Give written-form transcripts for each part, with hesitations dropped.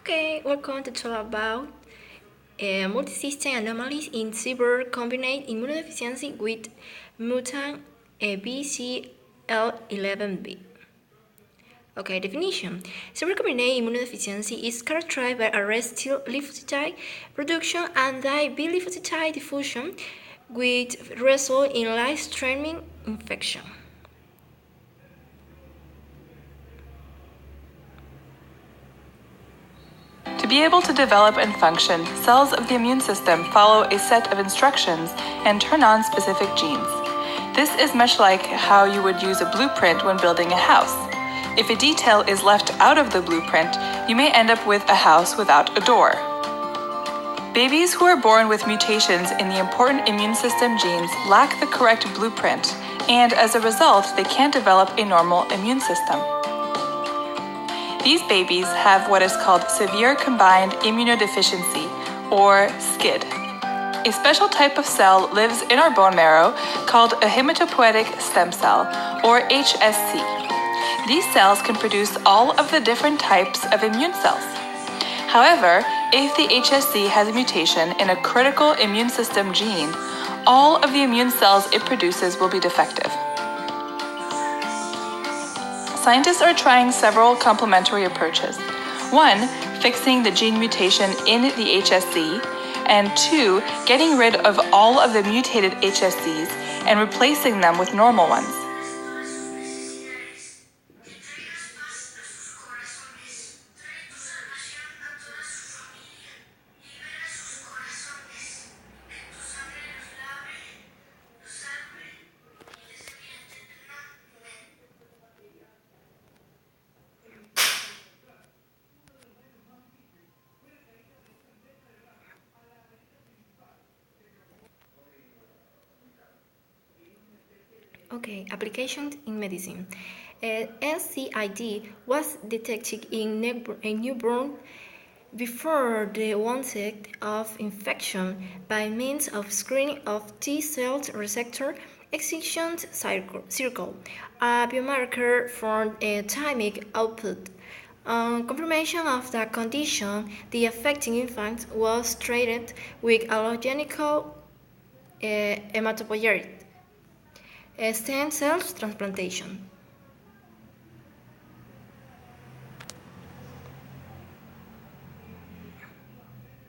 Okay, we're going to talk about multisystem anomalies in severe combined immunodeficiency with mutant BCL11B. Okay, definition. Severe combined immunodeficiency is characterized by arrest T lymphocyte production and B lymphocyte diffusion, which result in life-threatening infection. To be able to develop and function, cells of the immune system follow a set of instructions and turn on specific genes. This is much like how you would use a blueprint when building a house. If a detail is left out of the blueprint, you may end up with a house without a door. Babies who are born with mutations in the important immune system genes lack the correct blueprint, and as a result, they can't develop a normal immune system. These babies have what is called severe combined immunodeficiency, or SCID. A special type of cell lives in our bone marrow called a hematopoietic stem cell, or HSC. These cells can produce all of the different types of immune cells. However, if the HSC has a mutation in a critical immune system gene, all of the immune cells it produces will be defective. Scientists are trying several complementary approaches. 1, fixing the gene mutation in the HSC, and 2, getting rid of all of the mutated HSCs and replacing them with normal ones. Okay, applications in medicine. SCID was detected in a newborn before the onset of infection by means of screening of T cell receptor excision circle, a biomarker for thymic output. On confirmation of the condition, the affected infant was treated with allogenic hematopoietic stem cell transplantation.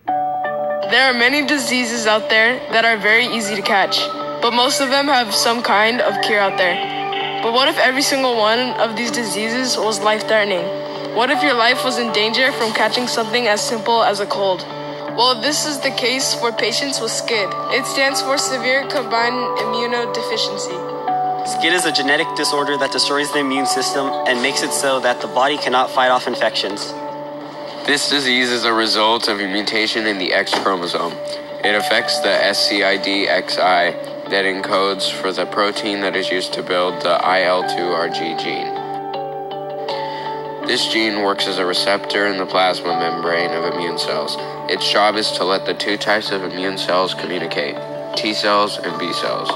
There are many diseases out there that are very easy to catch, but most of them have some kind of cure out there. But what if every single one of these diseases was life-threatening? What if your life was in danger from catching something as simple as a cold? Well, this is the case for patients with SCID. It stands for Severe Combined Immunodeficiency. SCID is a genetic disorder that destroys the immune system and makes it so that the body cannot fight off infections. This disease is a result of a mutation in the X chromosome. It affects the SCID-XI that encodes for the protein that is used to build the IL-2RG gene. This gene works as a receptor in the plasma membrane of immune cells. Its job is to let the two types of immune cells communicate, T cells and B cells.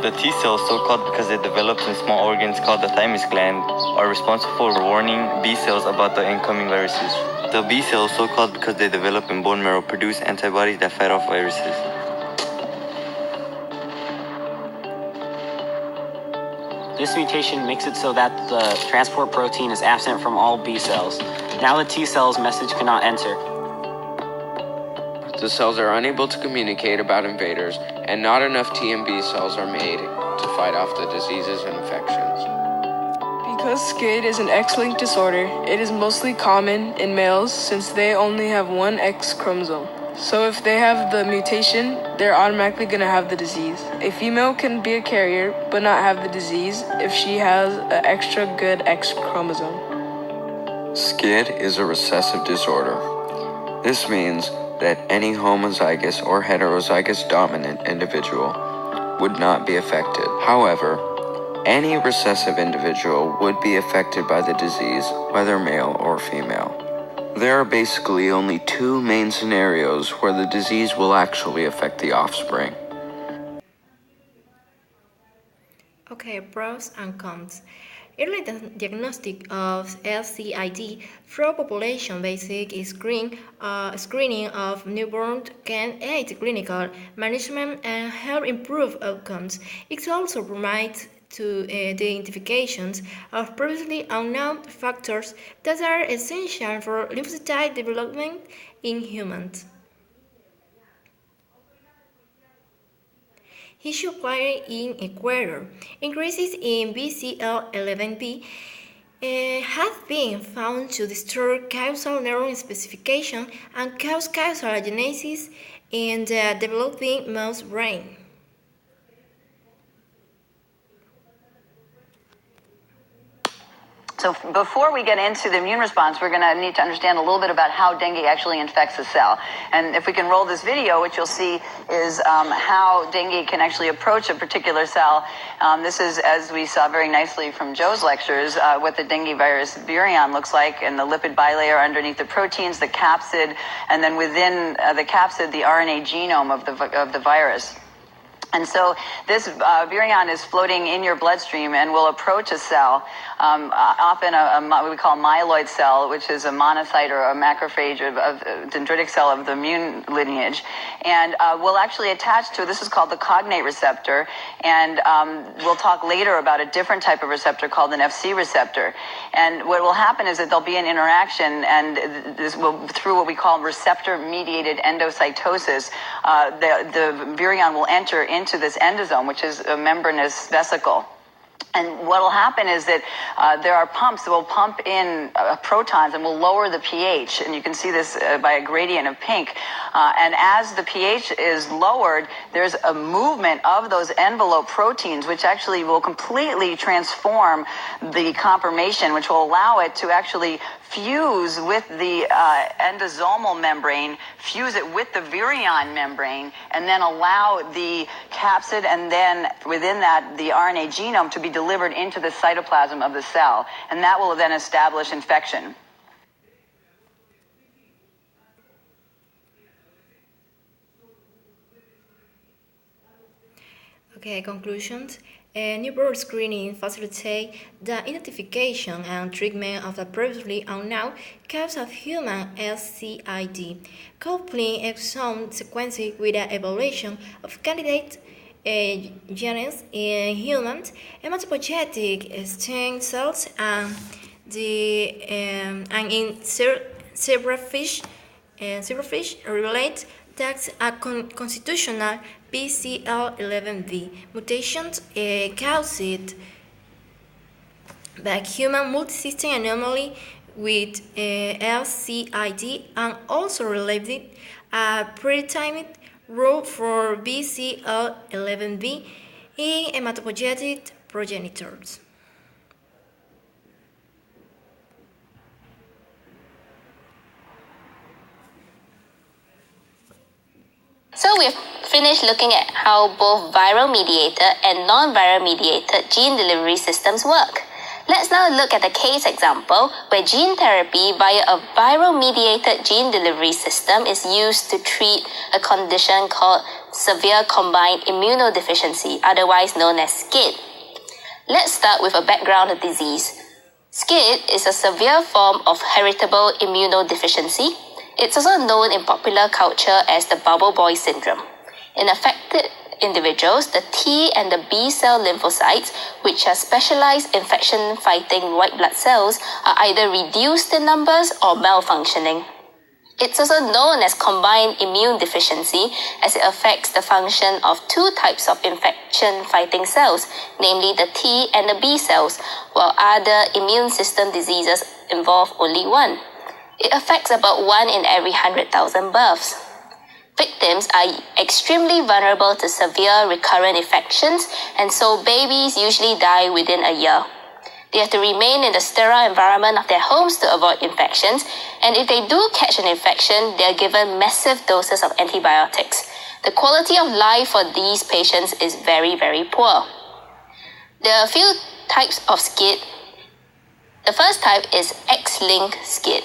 The T cells, so-called because they develop in small organs called the thymus gland, are responsible for warning B cells about the incoming viruses. The B cells, so-called because they develop in bone marrow, produce antibodies that fight off viruses. This mutation makes it so that the transport protein is absent from all B cells. Now the T cell's message cannot enter. The cells are unable to communicate about invaders, and not enough T and B cells are made to fight off the diseases and infections. Because SCID is an X-linked disorder, it is mostly common in males since they only have one X chromosome. So if they have the mutation, they're automatically going to have the disease. A female can be a carrier but not have the disease if she has an extra good X chromosome. SCID is a recessive disorder. This means that any homozygous or heterozygous dominant individual would not be affected. However, any recessive individual would be affected by the disease, whether male or female. There are basically only two main scenarios where the disease will actually affect the offspring. Okay, pros and cons. Early diagnostic of LCID through population-based screening of newborns can aid clinical management and help improve outcomes. It also provides to the identifications of previously unknown factors that are essential for lymphocyte development in humans. Issue acquired in Ecuador. Increases in BCL11B have been found to distort causal neuron specification and cause causal agenesis in the developing mouse brain. So before we get into the immune response, we're going to need to understand a little bit about how dengue actually infects a cell. And if we can roll this video, what you'll see is how dengue can actually approach a particular cell. This is, as we saw very nicely from Joe's lectures, what the dengue virus virion looks like, and the lipid bilayer underneath the proteins, the capsid, and then within the capsid, the RNA genome of the virus. And so this virion is floating in your bloodstream and will approach a cell, often what we call myeloid cell, which is a monocyte or a macrophage of dendritic cell of the immune lineage, and will actually attach to, this is called the cognate receptor, and we'll talk later about a different type of receptor called an FC receptor. And what will happen is that there'll be an interaction, and this will, through what we call receptor-mediated endocytosis, the virion will enter into this endosome, which is a membranous vesicle. And what will happen is that there are pumps that will pump in protons and will lower the pH. And you can see this by a gradient of pink. And as the pH is lowered, there's a movement of those envelope proteins, which actually will completely transform the conformation, which will allow it to actually fuse with the endosomal membrane, fuse it with the virion membrane, and then allow the capsid and then within that the RNA genome to be delivered into the cytoplasm of the cell. And that will then establish infection. Okay, conclusions. Newborn screening facilitates the identification and treatment of the previously unknown cause of human LCID, coupling exome sequencing with the evaluation of candidate genes in humans, hematopoietic stem cells, and in zebrafish relate that a constitutional BCL11B mutations caused by human multisystem anomaly with LCID, and also related a predetermined role for BCL11B in hematopoietic progenitors. So we've finished looking at how both viral-mediated and non-viral mediated gene delivery systems work. Let's now look at a case example where gene therapy via a viral-mediated gene delivery system is used to treat a condition called severe combined immunodeficiency, otherwise known as SCID. Let's start with a background of disease. SCID is a severe form of heritable immunodeficiency. It's also known in popular culture as the bubble boy syndrome. In affected individuals, the T and the B cell lymphocytes, which are specialized infection-fighting white blood cells, are either reduced in numbers or malfunctioning. It's also known as combined immune deficiency, as it affects the function of two types of infection-fighting cells, namely the T and the B cells, while other immune system diseases involve only one. It affects about 1 in every 100,000 births. Victims are extremely vulnerable to severe recurrent infections, and so babies usually die within a year. They have to remain in the sterile environment of their homes to avoid infections, and if they do catch an infection, they are given massive doses of antibiotics. The quality of life for these patients is very, very poor. There are a few types of SCID. The first type is X-linked SCID.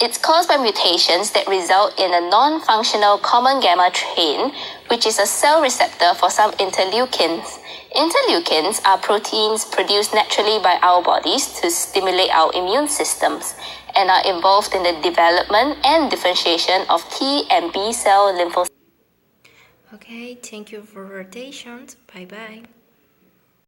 It's caused by mutations that result in a non-functional common gamma chain, which is a cell receptor for some interleukins. Interleukins are proteins produced naturally by our bodies to stimulate our immune systems and are involved in the development and differentiation of T and B cell lymphocytes. Okay, thank you for your attention. Bye bye.